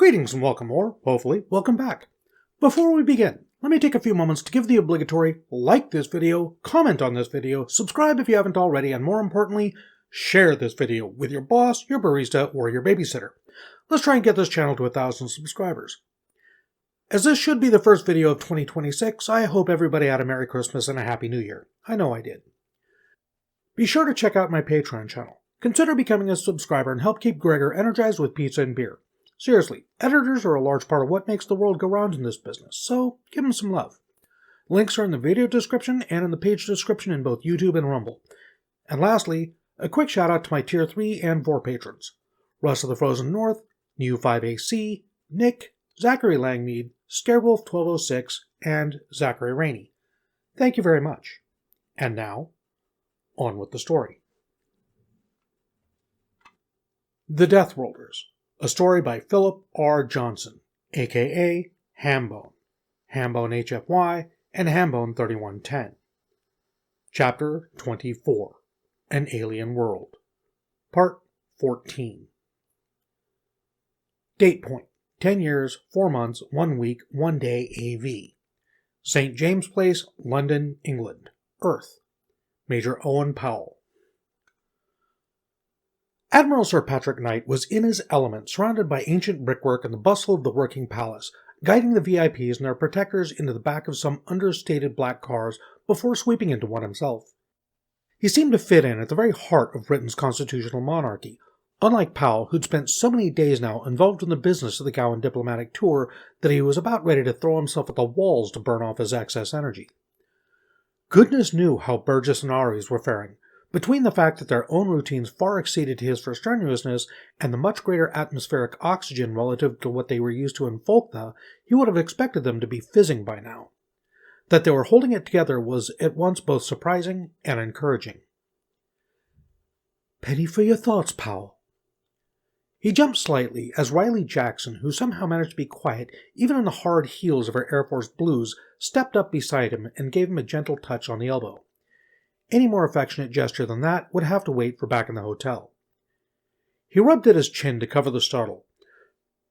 Greetings and welcome, or hopefully welcome back. Before we begin, let me take a few moments to give the obligatory like this video, comment on this video, subscribe if you haven't already, and more importantly, share this video with your boss, your barista, or your babysitter. Let's try and get this channel to 1,000 subscribers. As this should be the first video of 2026, I hope everybody had a Merry Christmas and a Happy New Year. I know I did. Be sure to check out my Patreon channel. Consider becoming a subscriber and help keep Gregor energized with pizza and beer. Seriously, editors are a large part of what makes the world go round in this business, so give them some love. Links are in the video description and in the page description in both YouTube and Rumble. And lastly, a quick shout out to my Tier 3 and 4 patrons. Russ of the Frozen North, New5AC, Nick, Zachary Langmead, Scarewolf1206, and Zachery Raney. Thank you very much. And now, on with the story. The Deathworlders. A story by Philip R. Johnson, a.k.a. Hambone, Hambone HFY, and Hambone 3110. Chapter 24, An Alien World. Part 14. Date point, 10 years, 4 months, 1 week, 1 day AV. St. James Place, London, England, Earth. Major Owen Powell. Admiral Sir Patrick Knight was in his element, surrounded by ancient brickwork and the bustle of the working palace, guiding the VIPs and their protectors into the back of some understated black cars before sweeping into one himself. He seemed to fit in at the very heart of Britain's constitutional monarchy, unlike Powell, who'd spent so many days now involved in the business of the Gowan diplomatic tour that he was about ready to throw himself at the walls to burn off his excess energy. Goodness knew how Burgess and Aries were faring. Between the fact that their own routines far exceeded his for strenuousness and the much greater atmospheric oxygen relative to what they were used to in Folktha, he would have expected them to be fizzing by now. That they were holding it together was at once both surprising and encouraging. "Penny for your thoughts, Powell." He jumped slightly as Riley Jackson, who somehow managed to be quiet even on the hard heels of her Air Force Blues, stepped up beside him and gave him a gentle touch on the elbow. Any more affectionate gesture than that would have to wait for back in the hotel. He rubbed at his chin to cover the startle.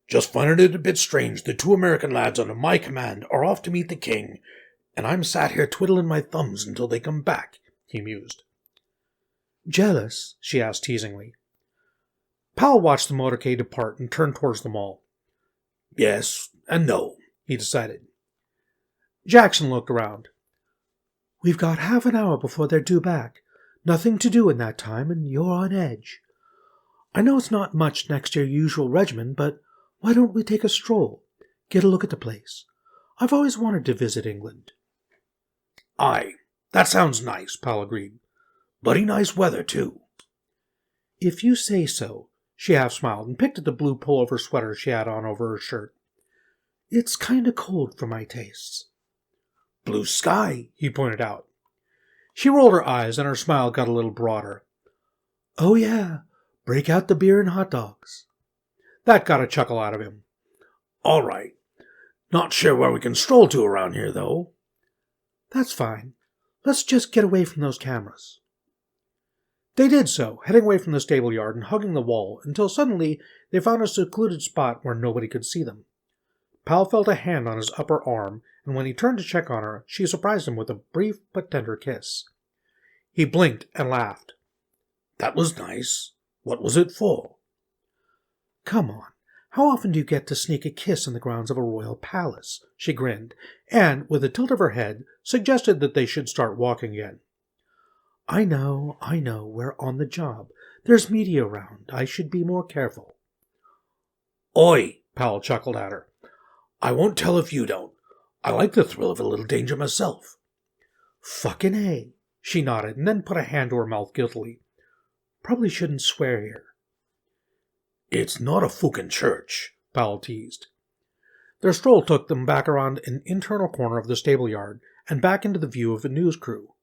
"Just finding it a bit strange the 2 American lads under my command are off to meet the king, and I'm sat here twiddling my thumbs until they come back," he mused. "Jealous?" she asked teasingly. Powell watched the motorcade depart and turned towards them all. "Yes and no," he decided. Jackson looked around. "We've got half an hour before they're due back. Nothing to do in that time, and you're on edge. I know it's not much next to your usual regimen, but why don't we take a stroll? Get a look at the place. I've always wanted to visit England." "Aye, that sounds nice," Powell agreed. "Bloody nice weather, too." "If you say so," she half-smiled and picked at the blue pullover sweater she had on over her shirt. "It's kinda cold for my tastes." "Blue sky," he pointed out. She rolled her eyes and her smile got a little broader. "Oh yeah, break out the beer and hot dogs." That got a chuckle out of him. "All right. Not sure where we can stroll to around here, though." "That's fine. Let's just get away from those cameras." They did so, heading away from the stable yard and hugging the wall, until suddenly they found a secluded spot where nobody could see them. Powell felt a hand on his upper arm, and when he turned to check on her, she surprised him with a brief but tender kiss. He blinked and laughed. "That was nice. What was it for?" "Come on, how often do you get to sneak a kiss in the grounds of a royal palace?" She grinned, and, with a tilt of her head, suggested that they should start walking again. I know, we're on the job. There's media around. I should be more careful." "Oi," Powell chuckled at her. "I won't tell if you don't. I like the thrill of a little danger myself." "Fucking A," she nodded and then put a hand to her mouth guiltily. "Probably shouldn't swear here." "It's not a fucking church," Powell teased. Their stroll took them back around an internal corner of the stable yard and back into the view of the news crew.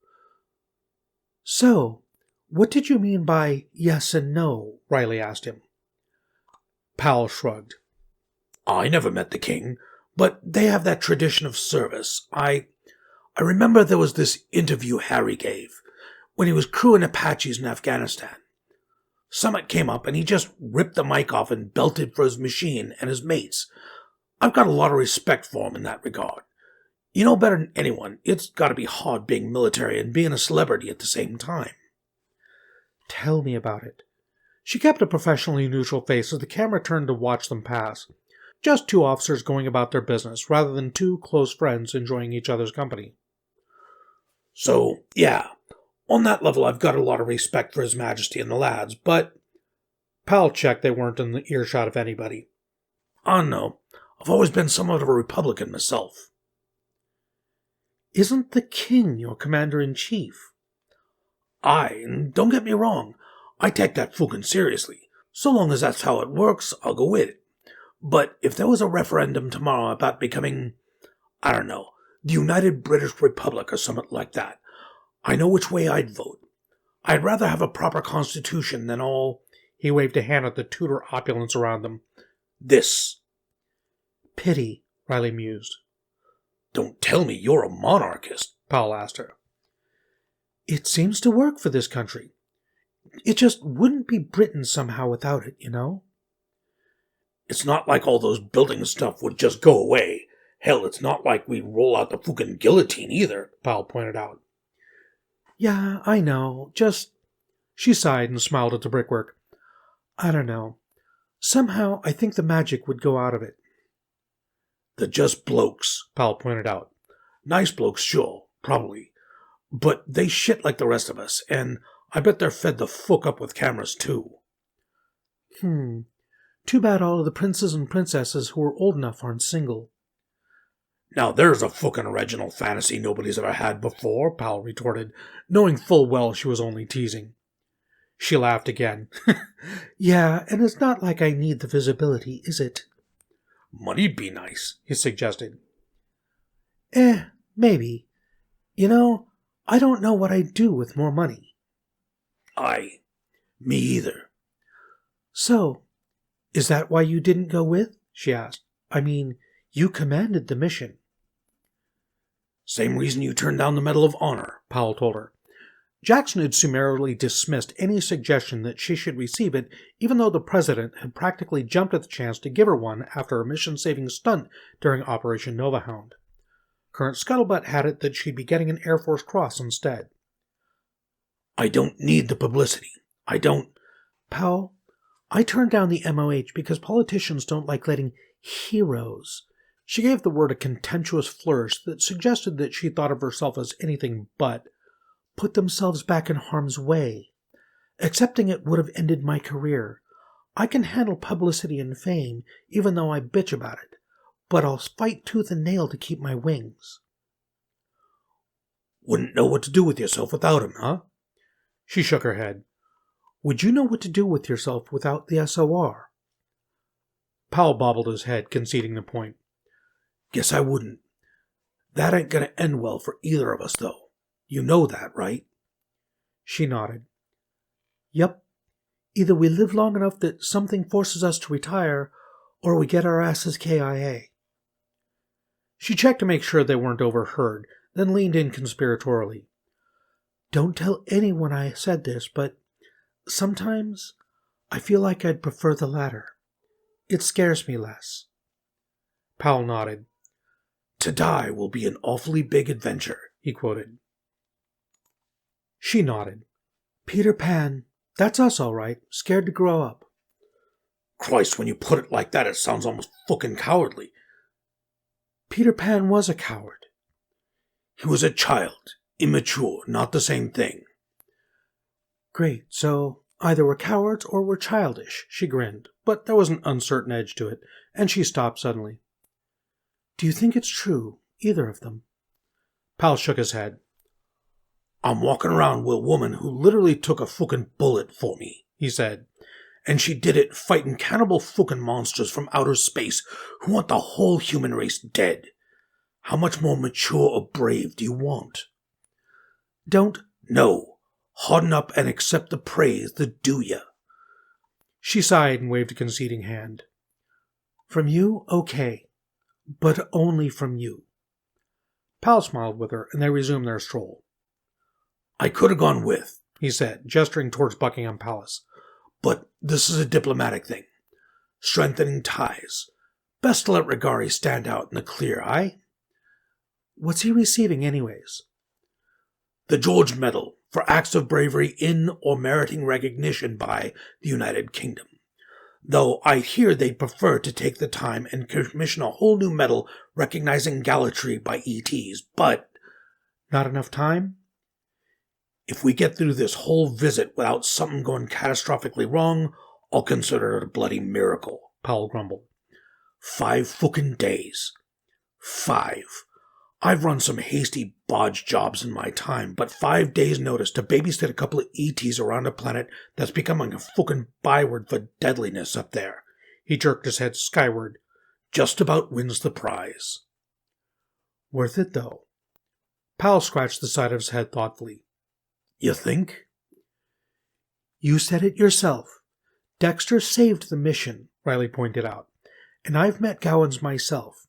"So, what did you mean by yes and no?" Riley asked him. Powell shrugged. "I never met the king, but they have that tradition of service. I remember there was this interview Harry gave, when he was crewing Apaches in Afghanistan. Summit came up and he just ripped the mic off and belted for his machine and his mates. I've got a lot of respect for him in that regard. You know better than anyone, it's got to be hard being military and being a celebrity at the same time. Tell me about it. She kept a professionally neutral face as the camera turned to watch them pass. Just two officers going about their business, rather than two close friends enjoying each other's company. So, yeah, on that level I've got a lot of respect for His Majesty and the lads, but... Powell checked they weren't in the earshot of anybody. I don't know. I've always been somewhat of a Republican myself. Isn't the king your commander-in-chief? Aye, and don't get me wrong, I take that fucking seriously. So long as that's how it works, I'll go with it. But if there was a referendum tomorrow about becoming, I don't know, the United British Republic or something like that, I know which way I'd vote. I'd rather have a proper constitution than all... He waved a hand at the Tudor opulence around them. This. Pity, Riley mused. Don't tell me you're a monarchist, Powell asked her. It seems to work for this country. It just wouldn't be Britain somehow without it, you know? It's not like all those building stuff would just go away. Hell, it's not like we'd roll out the fucking guillotine either, Powell pointed out. Yeah, I know. Just... She sighed and smiled at the brickwork. I don't know. Somehow I think the magic would go out of it. They're just blokes, Powell pointed out. Nice blokes, sure, probably. But they shit like the rest of us, and I bet they're fed the fuck up with cameras, too. Too bad all of the princes and princesses who are old enough aren't single. Now there's a fucking original fantasy nobody's ever had before, Powell retorted, knowing full well she was only teasing. She laughed again. Yeah, and it's not like I need the visibility, is it? Money'd be nice, he suggested. Maybe. You know, I don't know what I'd do with more money. Aye, me either. So, is that why you didn't go with? She asked. I mean, you commanded the mission. Same reason you turned down the Medal of Honor, Powell told her. Jackson had summarily dismissed any suggestion that she should receive it, even though the president had practically jumped at the chance to give her one after a mission-saving stunt during Operation Novahound. Current scuttlebutt had it that she'd be getting an Air Force Cross instead. I don't need the publicity. I don't... Powell, I turned down the MOH because politicians don't like letting heroes... She gave the word a contemptuous flourish that suggested that she thought of herself as anything but... put themselves back in harm's way. Accepting it would have ended my career. I can handle publicity and fame, even though I bitch about it, but I'll fight tooth and nail to keep my wings. Wouldn't know what to do with yourself without him, huh? She shook her head. Would you know what to do with yourself without the SOR? Powell bobbled his head, conceding the point. Guess I wouldn't. That ain't gonna end well for either of us, though. You know that, right? She nodded. Yep. Either we live long enough that something forces us to retire, or we get our asses KIA. She checked to make sure they weren't overheard, then leaned in conspiratorially. Don't tell anyone I said this, but sometimes I feel like I'd prefer the latter. It scares me less. Powell nodded. To die will be an awfully big adventure, he quoted. She nodded. Peter Pan, that's us all right, scared to grow up. Christ, when you put it like that, it sounds almost fucking cowardly. Peter Pan was a coward. He was a child, immature, not the same thing. Great, so either we're cowards or we're childish, she grinned, but there was an uncertain edge to it, and she stopped suddenly. Do you think it's true, either of them? Powell shook his head. I'm walking around with a woman who literally took a fucking bullet for me, he said. And she did it fighting cannibal fucking monsters from outer space who want the whole human race dead. How much more mature or brave do you want? Don't. No. Harden up and accept the praise that do ya. She sighed and waved a conceding hand. From you, okay. But only from you. Powell smiled with her, and they resumed their stroll. I could have gone with, he said, gesturing towards Buckingham Palace. But this is a diplomatic thing. Strengthening ties. Best to let Regaari stand out in the clear, aye? What's he receiving anyways? The George Medal for acts of bravery in or meriting recognition by the United Kingdom. Though I hear they'd prefer to take the time and commission a whole new medal recognizing gallantry by ETs, but... Not enough time? If we get through this whole visit without something going catastrophically wrong, I'll consider it a bloody miracle, Powell grumbled. 5 fucking days. 5. I've run some hasty bodge jobs in my time, but 5 days' notice to babysit a couple of ETs around a planet that's becoming a fucking byword for deadliness up there. He jerked his head skyward. Just about wins the prize. Worth it, though. Powell scratched the side of his head thoughtfully. You think? You said it yourself. Dexter saved the mission, Riley pointed out, and I've met Gowans myself.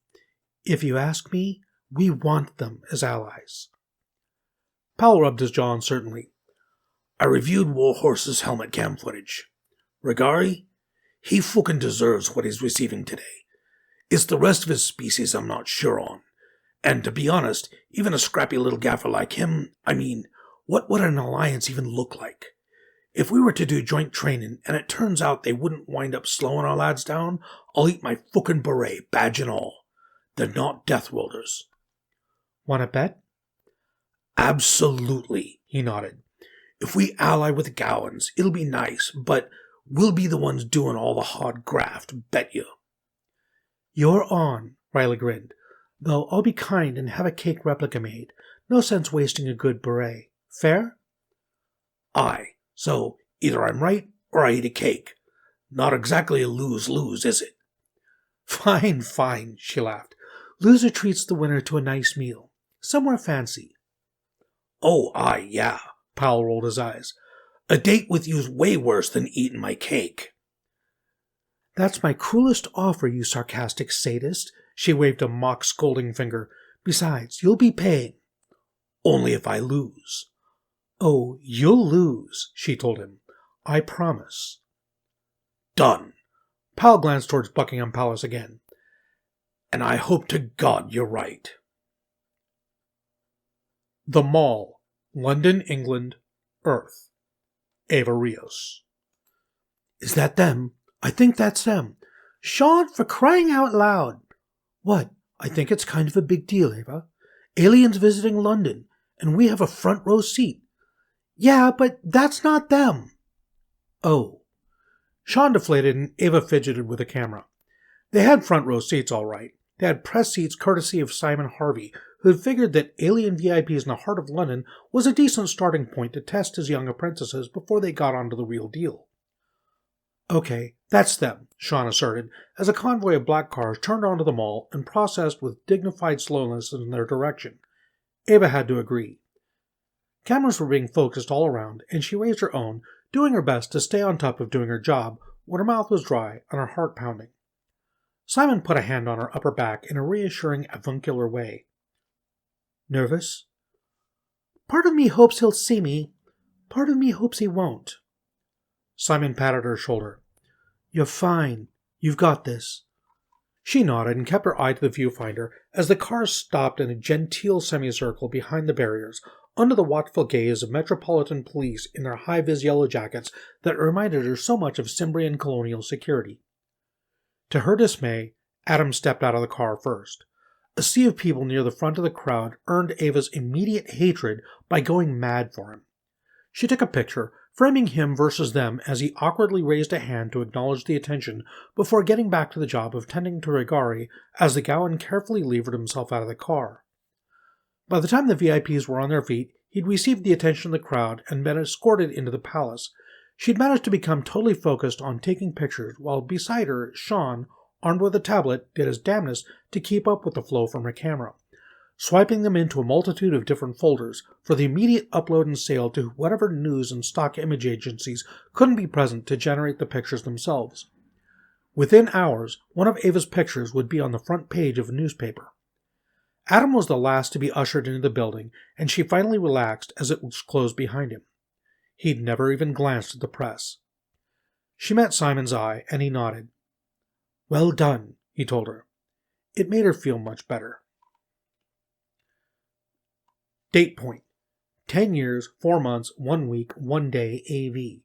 If you ask me, we want them as allies. Powell rubbed his jaw uncertainly. I reviewed Warhorse's helmet cam footage. Regaari, he fucking deserves what he's receiving today. It's the rest of his species I'm not sure on. And to be honest, even a scrappy little gaffer like him, what would an alliance even look like? If we were to do joint training and it turns out they wouldn't wind up slowing our lads down, I'll eat my fucking beret, badge and all. They're not Deathworlders. Want to bet? Absolutely, he nodded. If we ally with the Gowans, it'll be nice, but we'll be the ones doing all the hard graft, bet you. You're on, Riley grinned. Though I'll be kind and have a cake replica made. No sense wasting a good beret. Fair? Aye. So, either I'm right, or I eat a cake. Not exactly a lose-lose, is it? Fine, fine, she laughed. Loser treats the winner to a nice meal. Somewhere fancy. Oh, aye, yeah, Powell rolled his eyes. A date with you's way worse than eating my cake. That's my cruelest offer, you sarcastic sadist. She waved a mock scolding finger. Besides, you'll be paying. Only if I lose. Oh, you'll lose, she told him. I promise. Done. Powell glanced towards Buckingham Palace again. And I hope to God you're right. The Mall, London, England, Earth. Ava Rios. Is that them? I think that's them. Sean, for crying out loud. What? I think it's kind of a big deal, Ava. Aliens visiting London, and we have a front row seat. Yeah, but that's not them. Oh. Sean deflated and Ava fidgeted with the camera. They had front row seats, all right. They had press seats courtesy of Simon Harvey, who had figured that alien VIPs in the heart of London was a decent starting point to test his young apprentices before they got onto the real deal. Okay, that's them, Sean asserted, as a convoy of black cars turned onto the mall and processed with dignified slowness in their direction. Ava had to agree. Cameras were being focused all around, and she raised her own, doing her best to stay on top of doing her job when her mouth was dry and her heart pounding. Simon put a hand on her upper back in a reassuring avuncular way. Nervous? Part of me hopes he'll see me. Part of me hopes he won't. Simon patted her shoulder. You're fine. You've got this. She nodded and kept her eye to the viewfinder as the cars stopped in a genteel semicircle behind the barriers, under the watchful gaze of metropolitan police in their high-vis yellow jackets that reminded her so much of Cimbrian colonial security. To her dismay, Adam stepped out of the car first. A sea of people near the front of the crowd earned Ava's immediate hatred by going mad for him. She took a picture, framing him versus them as he awkwardly raised a hand to acknowledge the attention before getting back to the job of tending to Regaari as the Gowan carefully levered himself out of the car. By the time the VIPs were on their feet, he'd received the attention of the crowd and been escorted into the palace. She'd managed to become totally focused on taking pictures, while beside her, Sean, armed with a tablet, did his damnedest to keep up with the flow from her camera, swiping them into a multitude of different folders for the immediate upload and sale to whatever news and stock image agencies couldn't be present to generate the pictures themselves. Within hours, one of Ava's pictures would be on the front page of a newspaper. Adam was the last to be ushered into the building, and she finally relaxed as it was closed behind him. He'd never even glanced at the press. She met Simon's eye, and he nodded. Well done, he told her. It made her feel much better. Date point: 10 years, 4 months, 1 week, 1 day, AV.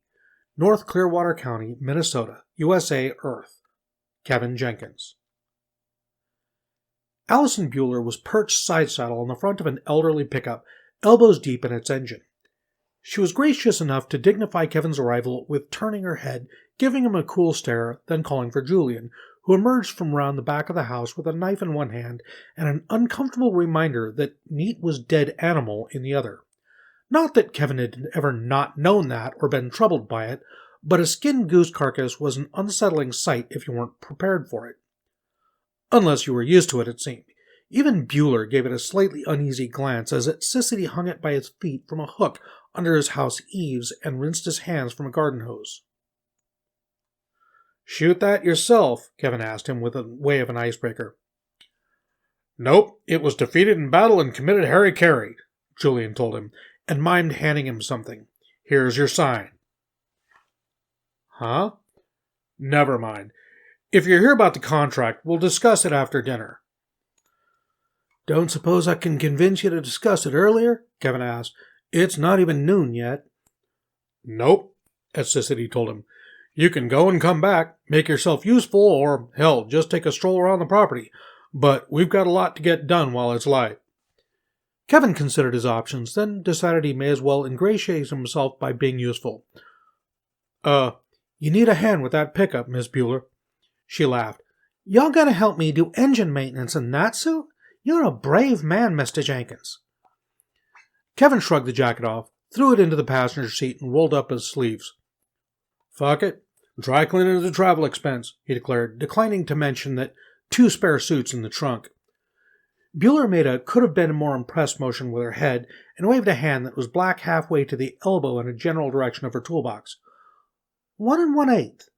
North Clearwater County, Minnesota, USA, Earth. Kevin Jenkins. Allison Bueller was perched side-saddle on the front of an elderly pickup, elbows deep in its engine. She was gracious enough to dignify Kevin's arrival with turning her head, giving him a cool stare, then calling for Julian, who emerged from round the back of the house with a knife in one hand and an uncomfortable reminder that meat was dead animal in the other. Not that Kevin had ever not known that or been troubled by it, but a skinned goose carcass was an unsettling sight if you weren't prepared for it. Unless you were used to it, it seemed. Even Bueller gave it a slightly uneasy glance as Stabity hung it by its feet from a hook under his house eaves and rinsed his hands from a garden hose. "Shoot that yourself?" Kevin asked him with a way of an icebreaker. "Nope, it was defeated in battle and committed hara-kiri," Julian told him, and mimed handing him something. "Here's your sign." "Huh? Never mind. If you're here about the contract, we'll discuss it after dinner." "Don't suppose I can convince you to discuss it earlier?" Kevin asked. "It's not even noon yet." "Nope," Stabity told him. "You can go and come back, make yourself useful, or, hell, just take a stroll around the property. But we've got a lot to get done while it's light." Kevin considered his options, then decided he may as well ingratiate himself by being useful. You need a hand with that pickup, Miss Bueller." She laughed. "Y'all gotta help me do engine maintenance in that suit? You're a brave man, Mr. Jenkins." Kevin shrugged the jacket off, threw it into the passenger seat, and rolled up his sleeves. "Fuck it. Dry cleaning is a travel expense," he declared, declining to mention that 2 spare suits in the trunk. Bueller made a could-have-been more impressed motion with her head and waved a hand that was black halfway to the elbow in a general direction of her toolbox. 1 1/8.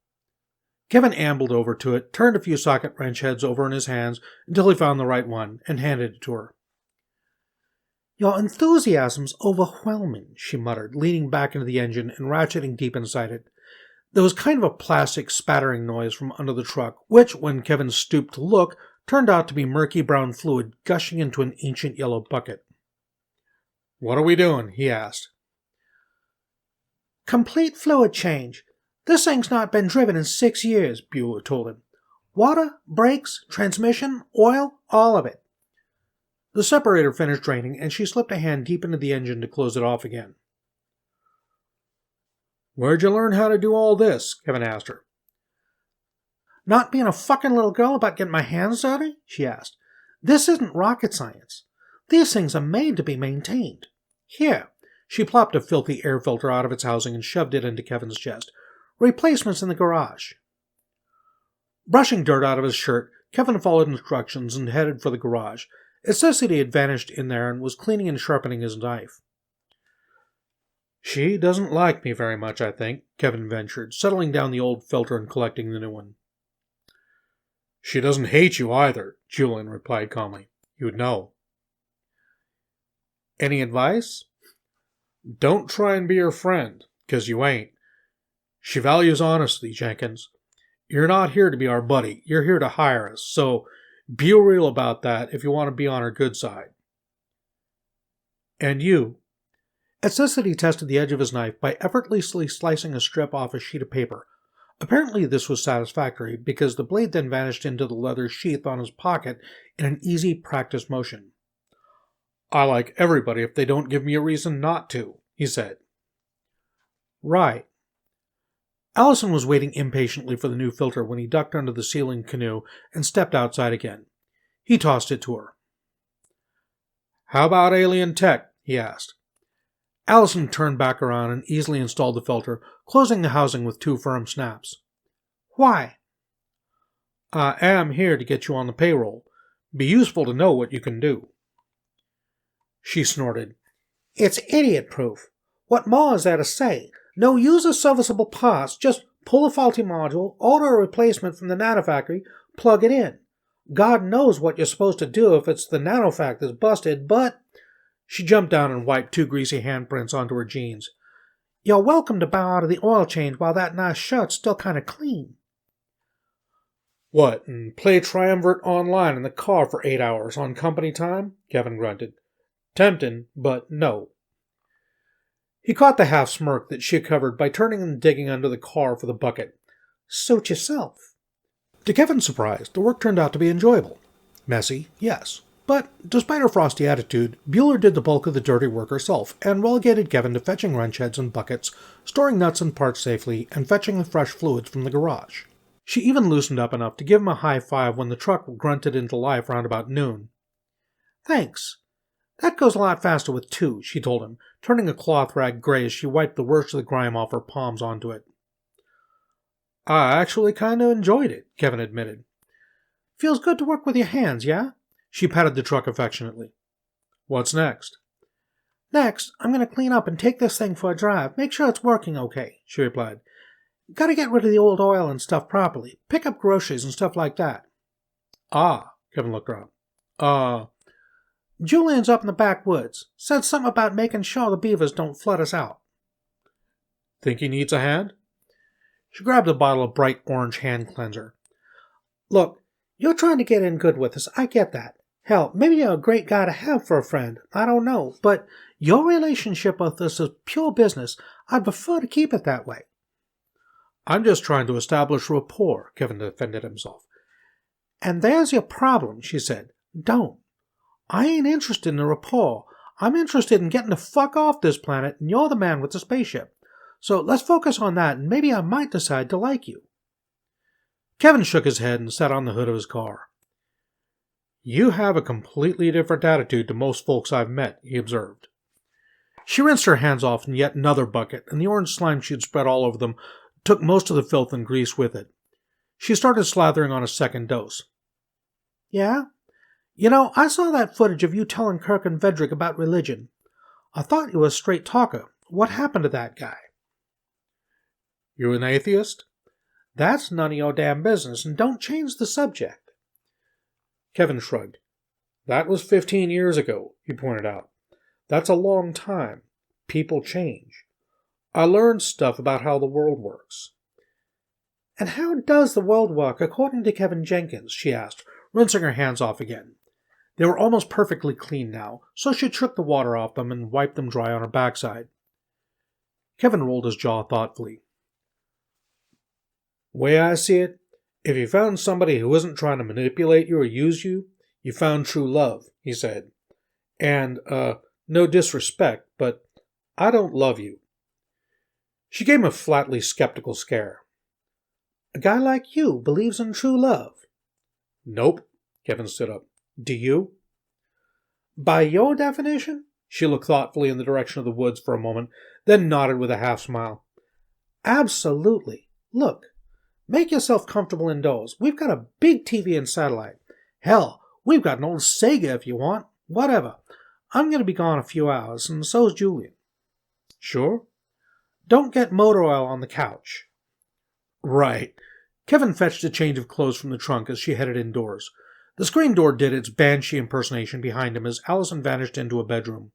Kevin ambled over to it, turned a few socket wrench heads over in his hands until he found the right one, and handed it to her. "Your enthusiasm's overwhelming," she muttered, leaning back into the engine and ratcheting deep inside it. There was kind of a plastic spattering noise from under the truck, which, when Kevin stooped to look, turned out to be murky brown fluid gushing into an ancient yellow bucket. "What are we doing?" he asked. "Complete fluid change. This thing's not been driven in 6 years, Bueller told him. "Water, brakes, transmission, oil, all of it." The separator finished draining, and she slipped a hand deep into the engine to close it off again. "Where'd you learn how to do all this?" Kevin asked her. "Not being a fucking little girl about getting my hands dirty?" she asked. "This isn't rocket science. These things are made to be maintained. Here." She plopped a filthy air filter out of its housing and shoved it into Kevin's chest. "Replacements in the garage." Brushing dirt out of his shirt, Kevin followed instructions and headed for the garage. Stabity had vanished in there and was cleaning and sharpening his knife. "She doesn't like me very much, I think," Kevin ventured, settling down the old filter and collecting the new one. "She doesn't hate you either," Julian replied calmly. "You'd know." "Any advice?" "Don't try and be her friend, 'cause you ain't. She values honesty, Jenkins. You're not here to be our buddy. You're here to hire us, so be real about that if you want to be on her good side." "And you?" Stabity tested the edge of his knife by effortlessly slicing a strip off a sheet of paper. Apparently this was satisfactory, because the blade then vanished into the leather sheath on his pocket in an easy practice motion. "I like everybody if they don't give me a reason not to," he said. "Right." Allison was waiting impatiently for the new filter when he ducked under the ceiling canoe and stepped outside again. He tossed it to her. "How about alien tech?" he asked. Allison turned back around and easily installed the filter, closing the housing with 2 firm snaps. "Why?" "I am here to get you on the payroll. Be useful to know what you can do." She snorted. "It's idiot-proof. What more is there to say? No user-serviceable parts, just pull a faulty module, order a replacement from the nanofactory, plug it in. God knows what you're supposed to do if it's the nanofac that's busted, but..." She jumped down and wiped 2 greasy handprints onto her jeans. You're welcome to bow out of the oil change while that nice shirt's still kind of clean. What, and play Triumvirate online in the car for 8 hours on company time? Kevin grunted. Tempting, but no. He caught the half smirk that she had covered by turning and digging under the car for the bucket. Suit yourself. To Kevin's surprise, the work turned out to be enjoyable. Messy, yes. But, despite her frosty attitude, Bueller did the bulk of the dirty work herself, and relegated Kevin to fetching wrench heads and buckets, storing nuts and parts safely, and fetching the fresh fluids from the garage. She even loosened up enough to give him a high five when the truck grunted into life round about noon. Thanks. That goes a lot faster with two, she told him, turning a cloth rag gray as she wiped the worst of the grime off her palms onto it. I actually kind of enjoyed it, Kevin admitted. Feels good to work with your hands, yeah? She patted the truck affectionately. What's next? Next, I'm going to clean up and take this thing for a drive. Make sure it's working okay, she replied. Gotta get rid of the old oil and stuff properly. Pick up groceries and stuff like that. Ah, Kevin looked around. Julian's up in the backwoods. Said something about making sure the beavers don't flood us out. Think he needs a hand? She grabbed a bottle of bright orange hand cleanser. Look, you're trying to get in good with us. I get that. Hell, maybe you're a great guy to have for a friend. I don't know. But your relationship with us is pure business. I'd prefer to keep it that way. I'm just trying to establish rapport, Kevin defended himself. And there's your problem, she said. Don't. I ain't interested in the rapport. I'm interested in getting the fuck off this planet, and you're the man with the spaceship. So let's focus on that, and maybe I might decide to like you. Kevin shook his head and sat on the hood of his car. You have a completely different attitude to most folks I've met, he observed. She rinsed her hands off in yet another bucket, and the orange slime she had spread all over them took most of the filth and grease with it. She started slathering on a second dose. Yeah? You know, I saw that footage of you telling Kirk and Vedrick about religion. I thought you were a straight talker. What happened to that guy? You're an atheist? That's none of your damn business, and don't change the subject. Kevin shrugged. That was 15 years ago, he pointed out. That's a long time. People change. I learned stuff about how the world works. And how does the world work according to Kevin Jenkins? She asked, rinsing her hands off again. They were almost perfectly clean now, so she shook the water off them and wiped them dry on her backside. Kevin rolled his jaw thoughtfully. Way I see it, if you found somebody who isn't trying to manipulate you or use you, you found true love, he said. And, no disrespect, but I don't love you. She gave him a flatly skeptical stare. A guy like you believes in true love. Nope, Kevin stood up. Do you? By your definition? She looked thoughtfully in the direction of the woods for a moment, then nodded with a half smile. Absolutely. Look, make yourself comfortable indoors. We've got a big TV and satellite. Hell, we've got an old Sega if you want. Whatever. I'm going to be gone a few hours, and so's Julian. Sure? Don't get motor oil on the couch. Right. Kevin fetched a change of clothes from the trunk as she headed indoors. The screen door did its banshee impersonation behind him as Allison vanished into a bedroom.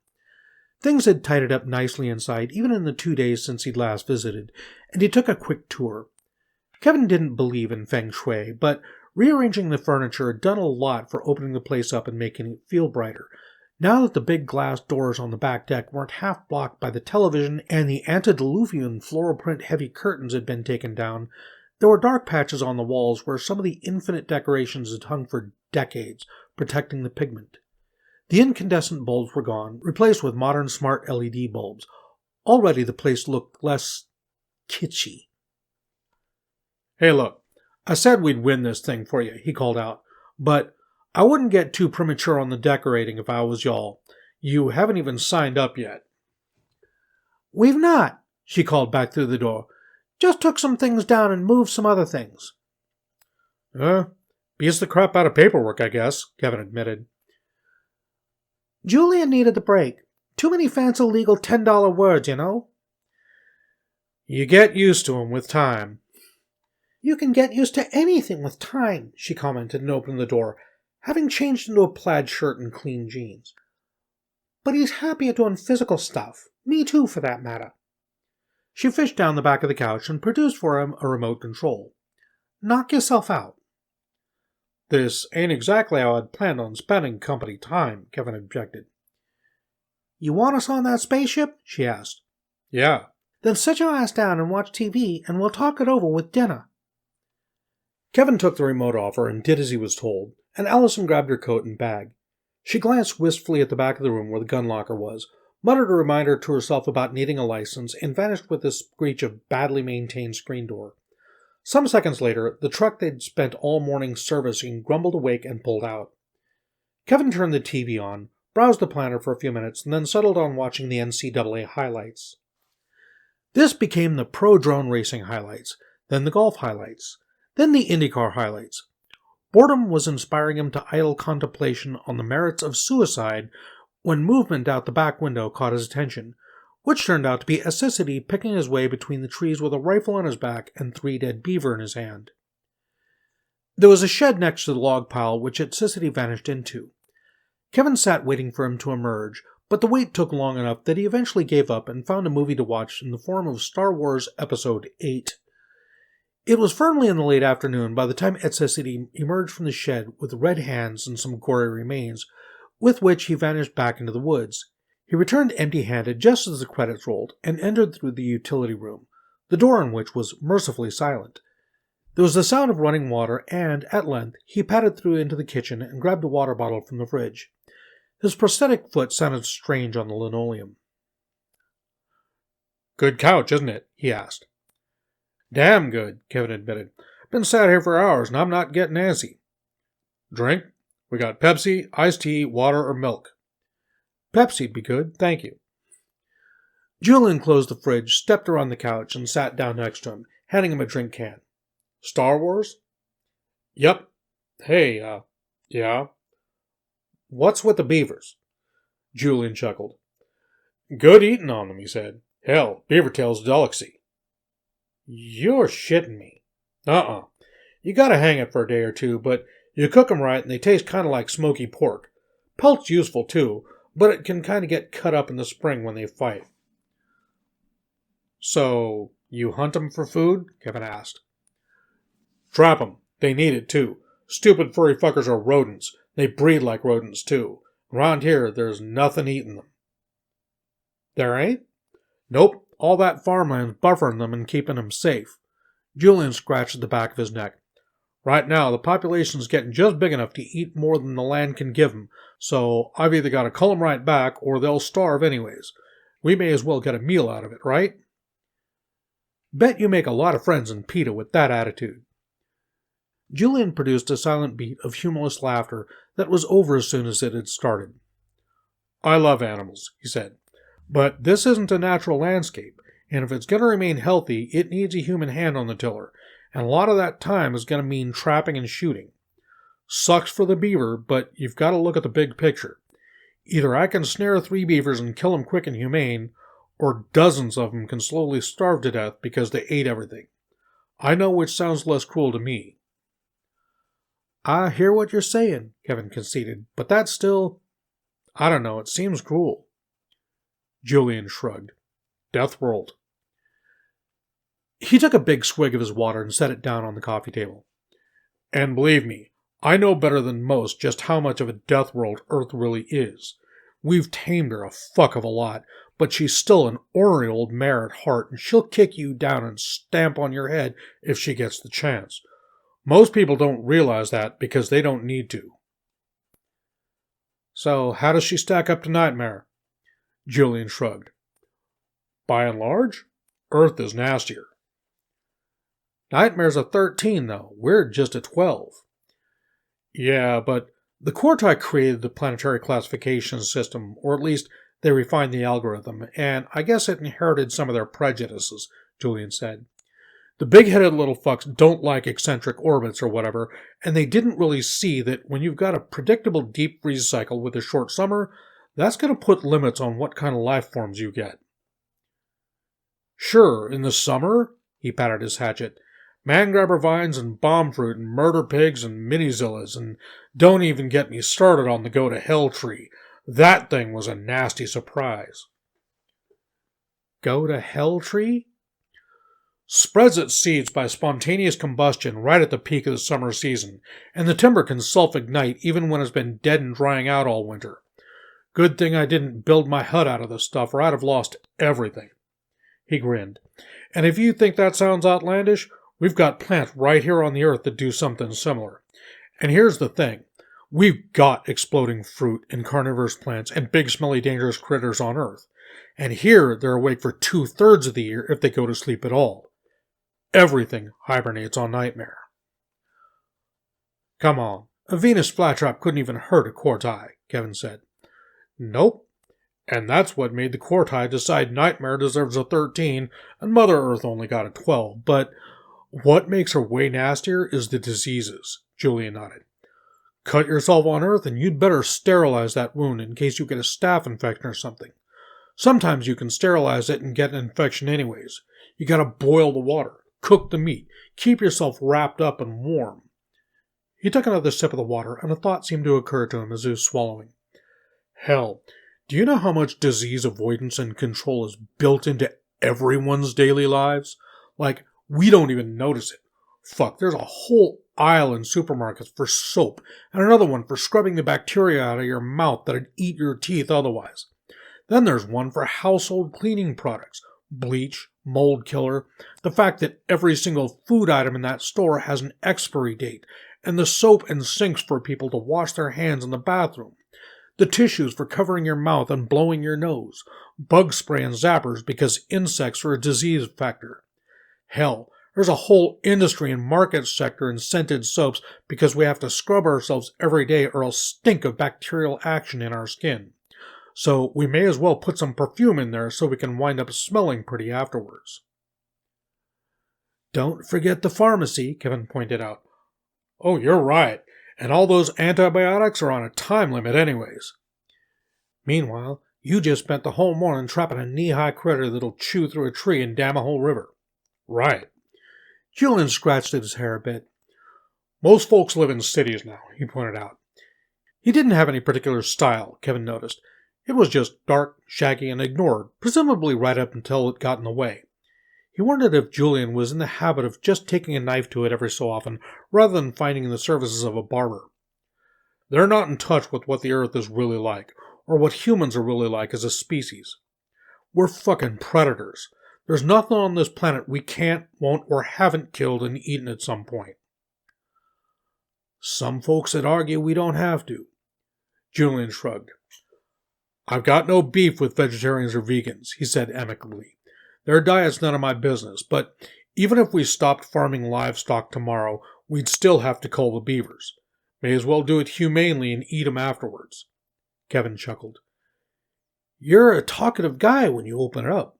Things had tidied up nicely inside, even in the 2 days since he'd last visited, and he took a quick tour. Kevin didn't believe in feng shui, but rearranging the furniture had done a lot for opening the place up and making it feel brighter. Now that the big glass doors on the back deck weren't half blocked by the television and the antediluvian floral print heavy curtains had been taken down, there were dark patches on the walls where some of the infinite decorations had hung for decades, protecting the pigment. The incandescent bulbs were gone, replaced with modern smart LED bulbs. Already the place looked less kitschy. Hey, look, I said we'd win this thing for you, he called out, but I wouldn't get too premature on the decorating if I was y'all. You haven't even signed up yet. We've not, she called back through the door. Just took some things down and moved some other things. Beats the crap out of paperwork, I guess, Kevin admitted. Julian needed the break. Too many fancy legal $10 words, you know. You get used to 'em with time. You can get used to anything with time, she commented and opened the door, having changed into a plaid shirt and clean jeans. But he's happier doing physical stuff. Me too, for that matter. She fished down the back of the couch and produced for him a remote control. "Knock yourself out." "This ain't exactly how I'd planned on spending company time," Kevin objected. "You want us on that spaceship?" she asked. "Yeah." "Then sit your ass down and watch TV, and we'll talk it over with dinner." Kevin took the remote off her and did as he was told, and Allison grabbed her coat and bag. She glanced wistfully at the back of the room where the gun locker was, muttered a reminder to herself about needing a license, and vanished with the screech of badly maintained screen door. Some seconds later, the truck they'd spent all morning servicing grumbled awake and pulled out. Kevin turned the TV on, browsed the planner for a few minutes, and then settled on watching the NCAA highlights. This became the pro drone racing highlights, then the golf highlights, then the IndyCar highlights. Boredom was inspiring him to idle contemplation on the merits of suicide when movement out the back window caught his attention, which turned out to be Assisity picking his way between the trees with a rifle on his back and 3 dead beaver in his hand. There was a shed next to the log pile which Assisity vanished into. Kevin sat waiting for him to emerge, but the wait took long enough that he eventually gave up and found a movie to watch in the form of Star Wars Episode 8. It was firmly in the late afternoon by the time Assisity emerged from the shed with red hands and some gory remains, with which he vanished back into the woods. He returned empty-handed just as the credits rolled and entered through the utility room, the door on which was mercifully silent. There was the sound of running water, and, at length, he padded through into the kitchen and grabbed a water bottle from the fridge. His prosthetic foot sounded strange on the linoleum. "Good couch, isn't it?" he asked. "Damn good," Kevin admitted. "Been sat here for hours, and I'm not getting antsy." "Drink? We got Pepsi, iced tea, water, or milk?" "Pepsi'd be good, thank you." Julian closed the fridge, stepped around the couch, and sat down next to him, handing him a drink can. "Star Wars?" "Yep." "Hey, yeah?" "What's with the beavers?" Julian chuckled. "Good eating on them," he said. "Hell, beaver tail's delicacy." "You're shitting me." You gotta hang it for a day or two, but you cook 'em right and they taste kind of like smoky pork. Pelt's useful too, but it can kind of get cut up in the spring when they fight. "So, you hunt 'em for food?" Kevin asked. "Trap 'em. They need it too. Stupid furry fuckers are rodents. They breed like rodents too. Around here, there's nothing eating them." "There ain't?" "Nope. All that farmland's buffering them and keeping them safe." Julian scratched at the back of his neck. "Right now, the population's getting just big enough to eat more than the land can give them, so I've either got to cull them right back or they'll starve anyways. We may as well get a meal out of it, right?" "Bet you make a lot of friends in PETA with that attitude." Julian produced a silent beat of humorless laughter that was over as soon as it had started. "I love animals," he said, "but this isn't a natural landscape, and if it's going to remain healthy, it needs a human hand on the tiller, and a lot of that time is going to mean trapping and shooting. Sucks for the beaver, but you've got to look at the big picture. Either I can snare 3 beavers and kill them quick and humane, or dozens of them can slowly starve to death because they ate everything. I know which sounds less cruel to me." "I hear what you're saying," Kevin conceded, "but that's still... I don't know, it seems cruel." Julian shrugged. "Deathworld." He took a big swig of his water and set it down on the coffee table. "And believe me, I know better than most just how much of a death world Earth really is. We've tamed her a fuck of a lot, but she's still an ornery old mare at heart, and she'll kick you down and stamp on your head if she gets the chance. Most people don't realize that because they don't need to." "So how does she stack up to Nightmare?" Julian shrugged. "By and large, Earth is nastier." "Nightmare's a 13, though. We're just a 12. "Yeah, but the Quartai created the planetary classification system, or at least they refined the algorithm, and I guess it inherited some of their prejudices," Julian said. "The big-headed little fucks don't like eccentric orbits or whatever, and they didn't really see that when you've got a predictable deep freeze cycle with a short summer, that's going to put limits on what kind of life forms you get." "Sure, in the summer," he patted his hatchet, "man-grabber vines and bomb fruit and murder pigs and mini-zillas, and don't even get me started on the go-to-hell tree. That thing was a nasty surprise." "Go-to-hell tree?" Spreads its seeds by spontaneous combustion right at the peak of the summer season, and the timber can self-ignite even when it's been dead and drying out all winter. Good thing I didn't build my hut out of this stuff, or I'd have lost everything." He grinned. "And if you think that sounds outlandish, we've got plants right here on the Earth that do something similar. And here's the thing. We've got exploding fruit and carnivorous plants and big smelly dangerous critters on Earth. And here they're awake for 2/3 of the year if they go to sleep at all. Everything hibernates on Nightmare." "Come on, a Venus flytrap couldn't even hurt a Quartai," Kevin said. "Nope. And that's what made the Quartai decide Nightmare deserves a 13 and Mother Earth only got a 12. But what makes her way nastier is the diseases," Julian nodded. "Cut yourself on Earth and you'd better sterilize that wound in case you get a staph infection or something. Sometimes you can sterilize it and get an infection anyways. You gotta boil the water, cook the meat, keep yourself wrapped up and warm." He took another sip of the water, and a thought seemed to occur to him as he was swallowing. "Hell, do you know how much disease avoidance and control is built into everyone's daily lives? Like, we don't even notice it. Fuck, there's a whole aisle in supermarkets for soap, and another one for scrubbing the bacteria out of your mouth that'd eat your teeth otherwise. Then there's one for household cleaning products, bleach, mold killer, the fact that every single food item in that store has an expiry date, and the soap and sinks for people to wash their hands in the bathroom, the tissues for covering your mouth and blowing your nose, bug spray and zappers because insects are a disease factor. Hell, there's a whole industry and market sector in scented soaps because we have to scrub ourselves every day or else stink of bacterial action in our skin. So we may as well put some perfume in there so we can wind up smelling pretty afterwards." "Don't forget the pharmacy," Kevin pointed out. "Oh, you're right. And all those antibiotics are on a time limit anyways." "Meanwhile, you just spent the whole morning trapping a knee-high critter that'll chew through a tree and dam a whole river." "Right." Julian scratched at his hair a bit. "Most folks live in cities now," he pointed out. He didn't have any particular style, Kevin noticed. It was just dark, shaggy, and ignored, presumably right up until it got in the way. He wondered if Julian was in the habit of just taking a knife to it every so often, rather than finding the services of a barber. They're not in touch with what the Earth is really like, or what humans are really like as a species. We're fucking predators. There's nothing on this planet we can't, won't, or haven't killed and eaten at some point. Some folks would argue we don't have to. Julian shrugged. "I've got no beef with vegetarians or vegans," he said amicably. "Their diet's none of my business, but even if we stopped farming livestock tomorrow, we'd still have to cull the beavers. May as well do it humanely and eat 'em afterwards." Kevin chuckled. "You're a talkative guy when you open it up."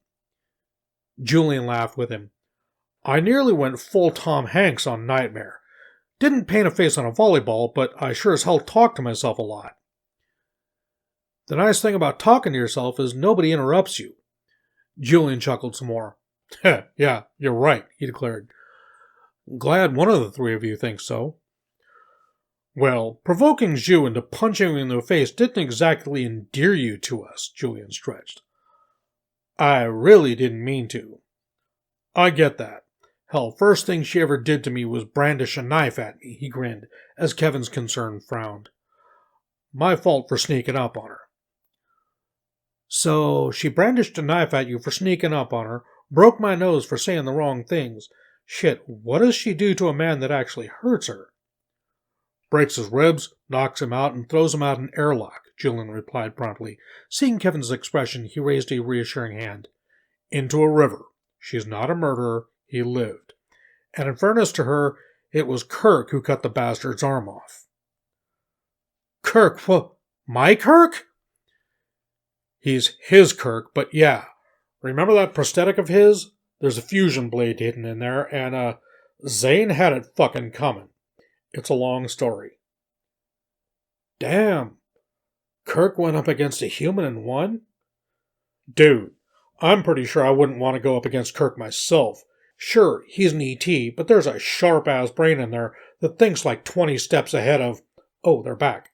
Julian laughed with him. "I nearly went full Tom Hanks on Nightmare. Didn't paint a face on a volleyball, but I sure as hell talked to myself a lot." "The nice thing about talking to yourself is nobody interrupts you." Julian chuckled some more. "Yeah, you're right," he declared. "Glad one of the three of you thinks so." "Well, provoking Xiu into punching you in the face didn't exactly endear you to us," Julian stretched. "I really didn't mean to." "I get that. Hell, first thing she ever did to me was brandish a knife at me," he grinned, as Kevin's concern frowned. "My fault for sneaking up on her." "So she brandished a knife at you for sneaking up on her, broke my nose for saying the wrong things. Shit, what does she do to a man that actually hurts her?" "Breaks his ribs, knocks him out, and throws him out an airlock," Julian replied promptly. Seeing Kevin's expression, he raised a reassuring hand. "Into a river. She's not a murderer. He lived. And in fairness to her, it was Kirk who cut the bastard's arm off." "Kirk? My Kirk?" "He's his Kirk, but yeah. Remember that prosthetic of his? There's a fusion blade hidden in there, and, Zane had it fucking coming. It's a long story." "Damn. Kirk went up against a human and won?" "Dude, I'm pretty sure I wouldn't want to go up against Kirk myself. Sure, he's an ET, but there's a sharp-ass brain in there that thinks like 20 steps ahead of... Oh, they're back."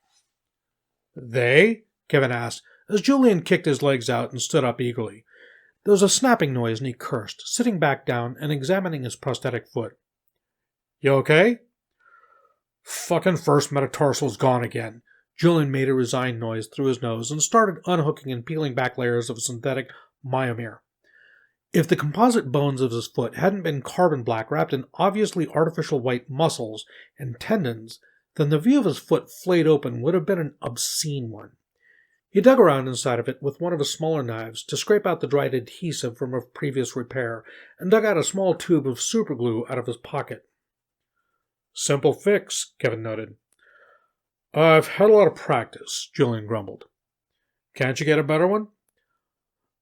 "They?" Kevin asked, as Julian kicked his legs out and stood up eagerly. There was a snapping noise and he cursed, sitting back down and examining his prosthetic foot. "You okay?" "Fucking first metatarsal's gone again." Julian made a resigned noise through his nose and started unhooking and peeling back layers of synthetic myomere. If the composite bones of his foot hadn't been carbon black wrapped in obviously artificial white muscles and tendons, then the view of his foot flayed open would have been an obscene one. He dug around inside of it with one of his smaller knives to scrape out the dried adhesive from a previous repair and dug out a small tube of superglue out of his pocket. "Simple fix," Kevin noted. "I've had a lot of practice," Julian grumbled. "Can't you get a better one?"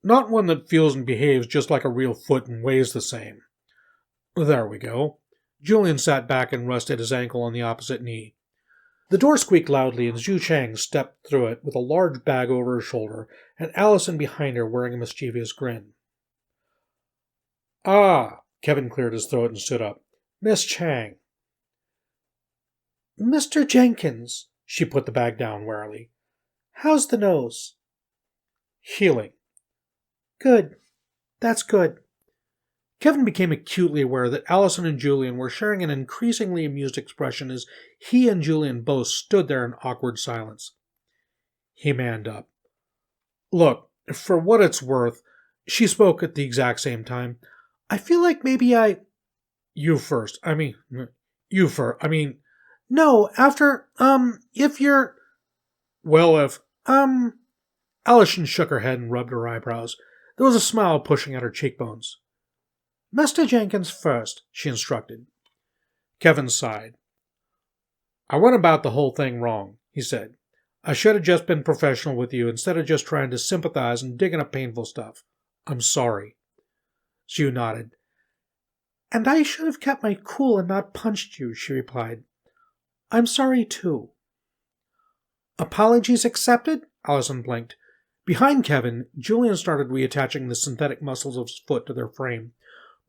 "Not one that feels and behaves just like a real foot and weighs the same." "There we go." Julian sat back and rested his ankle on the opposite knee. The door squeaked loudly and Zhu Chang stepped through it with a large bag over her shoulder and Allison behind her wearing a mischievous grin. "Ah," Kevin cleared his throat and stood up. "Miss Chang." "Mr. Jenkins," she put the bag down warily. "How's the nose?" "Healing." "Good. That's good." Kevin became acutely aware that Allison and Julian were sharing an increasingly amused expression as he and Julian both stood there in awkward silence. He manned up. "Look, for what it's worth," she spoke at the exact same time, "I feel like maybe You first. No, after, if you're... Well, if, Allison shook her head and rubbed her eyebrows. There was a smile pushing at her cheekbones. "Mr. Jenkins first," she instructed. Kevin sighed. "I went about the whole thing wrong," he said. "I should have just been professional with you instead of just trying to sympathize and digging up painful stuff. I'm sorry." Xiu nodded. "And I should have kept my cool and not punched you," she replied. "I'm sorry, too." "Apologies accepted?" Allison blinked. Behind Kevin, Julian started reattaching the synthetic muscles of his foot to their frame.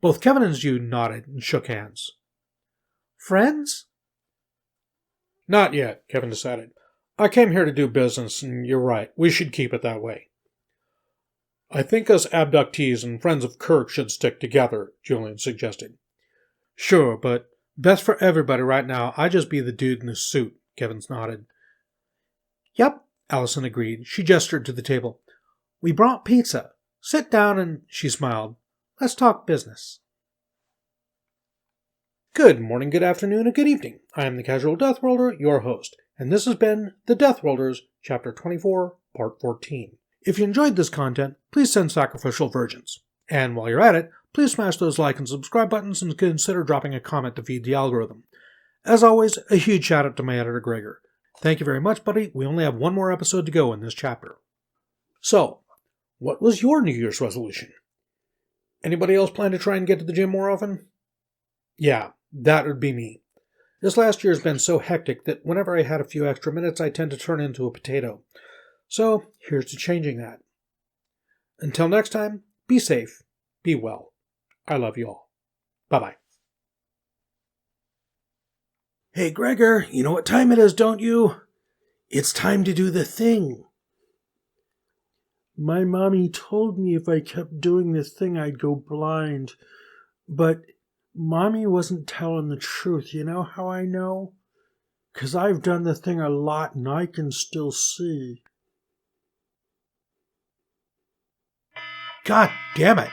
Both Kevin and Xiu nodded and shook hands. "Friends?" "Not yet," Kevin decided. "I came here to do business, and you're right. We should keep it that way." "I think us abductees and friends of Kirk should stick together," Julian suggested. "Sure, but best for everybody right now, I just be the dude in the suit," Kevin nodded. "Yep," Allison agreed. She gestured to the table. "We brought pizza. Sit down and," she smiled, "let's talk business." Good morning, good afternoon, and good evening. I am the Casual Deathworlder, your host, and this has been The Deathworlders, Chapter 24, Part 14. If you enjoyed this content, please send sacrificial virgins. And while you're at it, please smash those like and subscribe buttons and consider dropping a comment to feed the algorithm. As always, a huge shout out to my editor, Gregor. Thank you very much, buddy. We only have one more episode to go in this chapter. So, what was your New Year's resolution? Anybody else plan to try and get to the gym more often? Yeah, that would be me. This last year has been so hectic that whenever I had a few extra minutes, I tend to turn into a potato. So, here's to changing that. Until next time, be safe, be well. I love you all. Bye-bye. Hey, Gregor, you know what time it is, don't you? It's time to do the thing. My mommy told me if I kept doing this thing, I'd go blind. But Mommy wasn't telling the truth. You know how I know? 'Cause I've done the thing a lot and I can still see. God damn it.